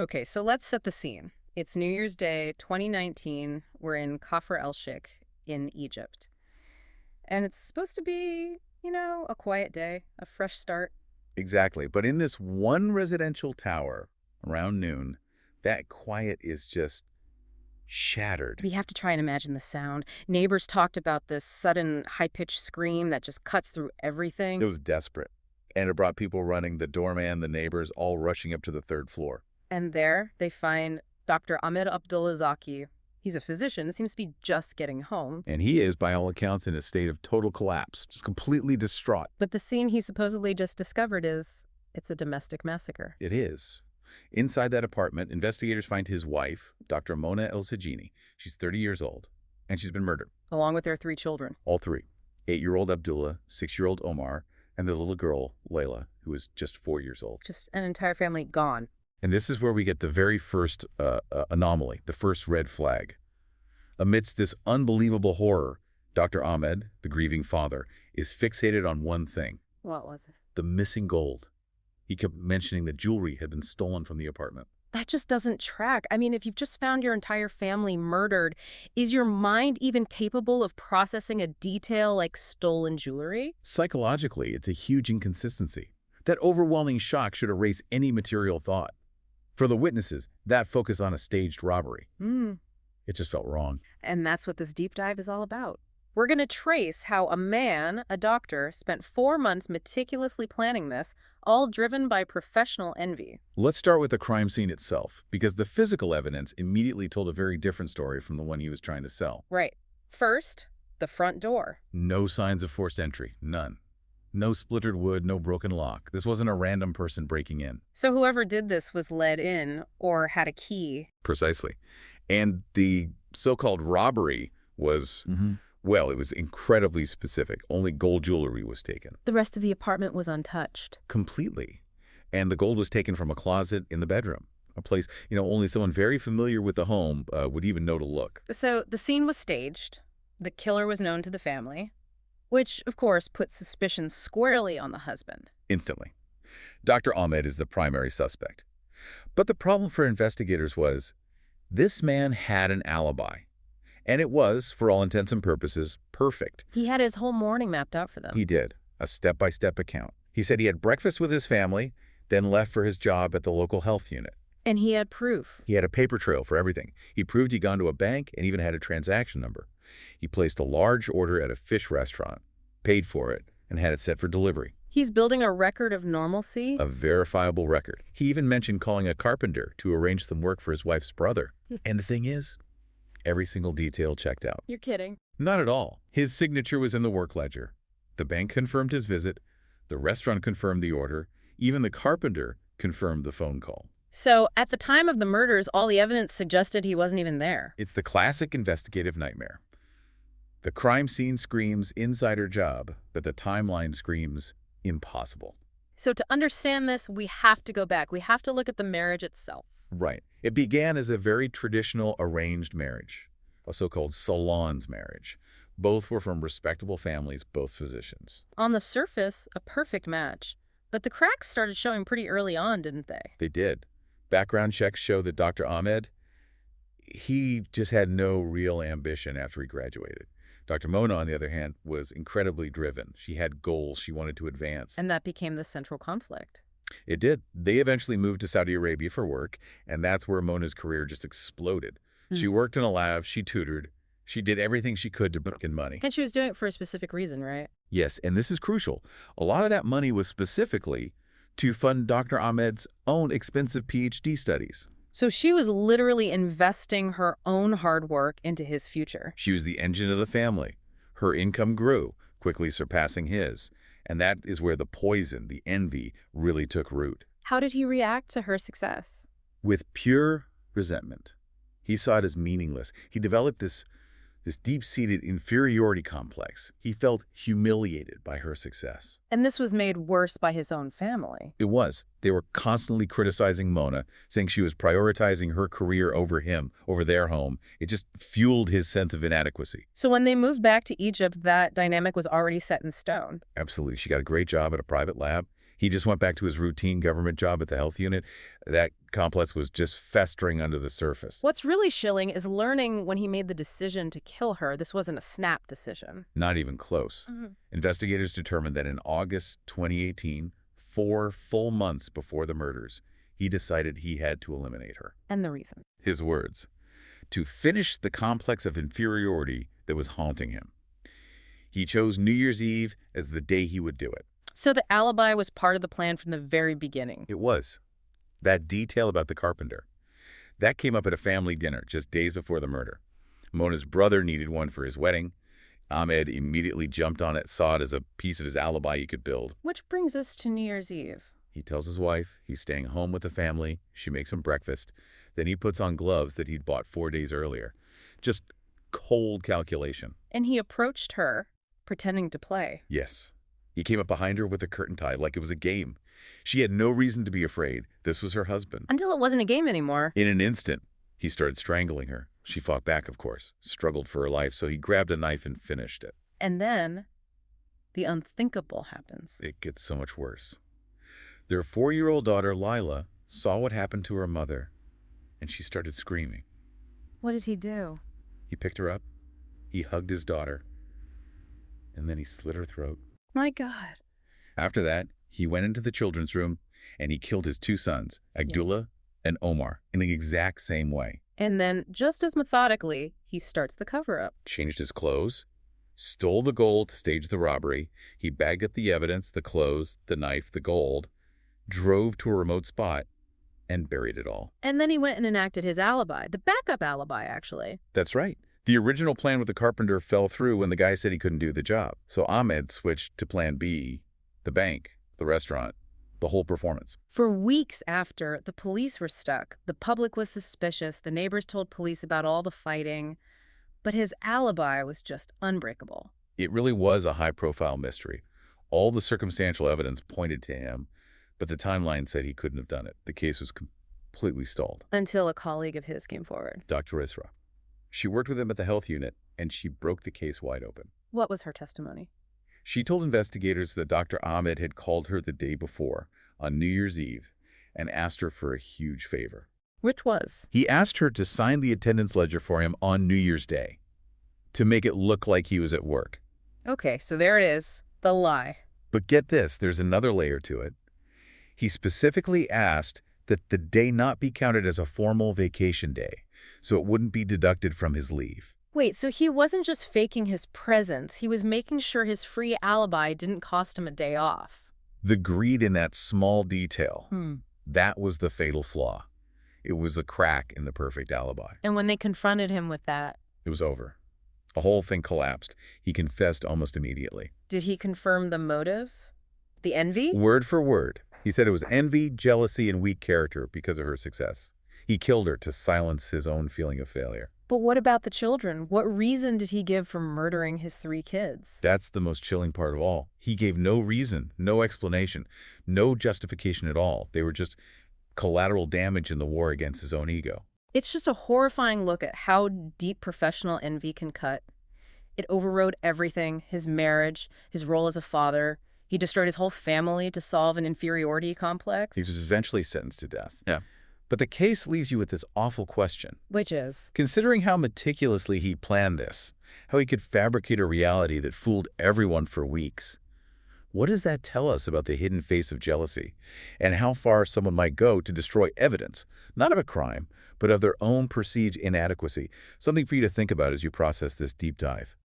Okay, so let's set the scene. It's New Year's Day, 2019. We're in Kafr El-Sheikh in Egypt. And it's supposed to be, a quiet day, a fresh start. Exactly. But in this one residential tower around noon, that quiet is just shattered. We have to try and imagine the sound. Neighbors talked about this sudden high-pitched scream that just cuts through everything. It was desperate. And it brought people running, the doorman, the neighbors, all rushing up to the third floor. And there they find Dr. Ahmed Abdullah Zaki. He's a physician, seems to be just getting home. And he is, by all accounts, in a state of total collapse, just completely distraught. But the scene he supposedly just discovered it's a domestic massacre. It is. Inside that apartment, investigators find his wife, Dr. Mona El-Seguini. She's 30 years old, and she's been murdered. Along with their 3 children. All 3. 8-year-old Abdullah, 6-year-old Omar, and the little girl, Layla, who is just 4 years old. Just an entire family gone. And this is where we get the very first anomaly, the first red flag. Amidst this unbelievable horror, Dr. Ahmed, the grieving father, is fixated on one thing. What was it? The missing gold. He kept mentioning that jewelry had been stolen from the apartment. That just doesn't track. I mean, if you've just found your entire family murdered, is your mind even capable of processing a detail like stolen jewelry? Psychologically, it's a huge inconsistency. That overwhelming shock should erase any material thought. For the witnesses, that focus on a staged robbery. It just felt wrong. And that's what this deep dive is all about. We're going to trace how a man, a doctor, spent 4 months meticulously planning this, all driven by professional envy. Let's start with the crime scene itself, because the physical evidence immediately told a very different story from the one he was trying to sell. Right. First, the front door. No signs of forced entry. None. No splintered wood, no broken lock. This wasn't a random person breaking in. So whoever did this was let in or had a key. Precisely. And the so-called robbery was, well, it was incredibly specific. Only gold jewelry was taken. The rest of the apartment was untouched. Completely. And the gold was taken from a closet in the bedroom. A place, only someone very familiar with the home would even know to look. So the scene was staged. The killer was known to the family, which, of course, put suspicion squarely on the husband. Instantly. Dr. Ahmed is the primary suspect. But the problem for investigators was this man had an alibi. And it was, for all intents and purposes, perfect. He had his whole morning mapped out for them. He did. A step-by-step account. He said he had breakfast with his family, then left for his job at the local health unit. And he had proof. He had a paper trail for everything. He proved he'd gone to a bank and even had a transaction number. He placed a large order at a fish restaurant, paid for it, and had it set for delivery. He's building a record of normalcy? A verifiable record. He even mentioned calling a carpenter to arrange some work for his wife's brother. And the thing is, every single detail checked out. You're kidding. Not at all. His signature was in the work ledger. The bank confirmed his visit. The restaurant confirmed the order. Even the carpenter confirmed the phone call. So, at the time of the murders, all the evidence suggested he wasn't even there. It's the classic investigative nightmare. The crime scene screams insider job, but the timeline screams impossible. So to understand this, we have to go back. We have to look at the marriage itself. Right. It began as a very traditional arranged marriage, a so-called salons marriage. Both were from respectable families, both physicians. On the surface, a perfect match. But the cracks started showing pretty early on, didn't they? They did. Background checks show that Dr. Ahmed, he just had no real ambition after he graduated. Dr. Mona, on the other hand, was incredibly driven. She had goals she wanted to advance. And that became the central conflict. It did. They eventually moved to Saudi Arabia for work, and that's where Mona's career just exploded. She worked in a lab, she tutored, she did everything she could to make in money. And she was doing it for a specific reason, right? Yes, and this is crucial. A lot of that money was specifically to fund Dr. Ahmed's own expensive PhD studies. So she was literally investing her own hard work into his future. She was the engine of the family. Her income grew, quickly surpassing his. And that is where the poison, the envy, really took root. How did he react to her success? With pure resentment. He saw it as meaningless. He developed this deep-seated inferiority complex. He felt humiliated by her success. And this was made worse by his own family. It was. They were constantly criticizing Mona, saying she was prioritizing her career over him, over their home. It just fueled his sense of inadequacy. So when they moved back to Egypt, that dynamic was already set in stone. Absolutely. She got a great job at a private lab. He just went back to his routine government job at the health unit. That complex was just festering under the surface. What's really chilling is learning when he made the decision to kill her, this wasn't a snap decision. Not even close. Investigators determined that in August 2018, 4 full months before the murders, he decided he had to eliminate her. And the reason? His words: to finish the complex of inferiority that was haunting him. He chose New Year's Eve as the day he would do it. So the alibi was part of the plan from the very beginning. It was. That detail about the carpenter. That came up at a family dinner just days before the murder. Mona's brother needed one for his wedding. Ahmed immediately jumped on it, saw it as a piece of his alibi he could build. Which brings us to New Year's Eve. He tells his wife he's staying home with the family. She makes him breakfast. Then he puts on gloves that he'd bought 4 days earlier. Just cold calculation. And he approached her, pretending to play. Yes. He came up behind her with a curtain tied like it was a game. She had no reason to be afraid. This was her husband. Until it wasn't a game anymore. In an instant, he started strangling her. She fought back, of course, struggled for her life, so he grabbed a knife and finished it. And then the unthinkable happens. It gets so much worse. Their 4-year-old daughter, Lila, saw what happened to her mother, and she started screaming. What did he do? He picked her up, he hugged his daughter, and then he slit her throat. My God. After that, he went into the children's room, and he killed his 2 sons, Abdullah and Omar, in the exact same way. And then, just as methodically, he starts the cover-up. Changed his clothes, stole the gold to stage the robbery. He bagged up the evidence, the clothes, the knife, the gold, drove to a remote spot, and buried it all. And then he went and enacted his alibi. The backup alibi, actually. That's right. The original plan with the carpenter fell through when the guy said he couldn't do the job. So Ahmed switched to plan B, the bank, the restaurant, the whole performance. For weeks after, the police were stuck. The public was suspicious. The neighbors told police about all the fighting. But his alibi was just unbreakable. It really was a high-profile mystery. All the circumstantial evidence pointed to him, but the timeline said he couldn't have done it. The case was completely stalled. Until a colleague of his came forward. Dr. Isra. She worked with him at the health unit, and she broke the case wide open. What was her testimony? She told investigators that Dr. Ahmed had called her the day before, on New Year's Eve, and asked her for a huge favor. Which was? He asked her to sign the attendance ledger for him on New Year's Day, to make it look like he was at work. Okay, so there it is, the lie. But get this, there's another layer to it. He specifically asked that the day not be counted as a formal vacation day, so it wouldn't be deducted from his leave. Wait, so he wasn't just faking his presence, he was making sure his free alibi didn't cost him a day off. The greed in that small detail, that was the fatal flaw. It was a crack in the perfect alibi. And when they confronted him with that, it was over. The whole thing collapsed. He confessed almost immediately. did he confirm the motive? The envy? Word for word. He said it was envy, jealousy, and weak character because of her success. He killed her to silence his own feeling of failure. But what about the children? What reason did he give for murdering his 3 kids? That's the most chilling part of all. He gave no reason, no explanation, no justification at all. They were just collateral damage in the war against his own ego. It's just a horrifying look at how deep professional envy can cut. It overrode everything, his marriage, his role as a father. He destroyed his whole family to solve an inferiority complex. He was eventually sentenced to death. Yeah. But the case leaves you with this awful question. Which is? Considering how meticulously he planned this, how he could fabricate a reality that fooled everyone for weeks, what does that tell us about the hidden face of jealousy and how far someone might go to destroy evidence, not of a crime, but of their own perceived inadequacy? Something for you to think about as you process this deep dive.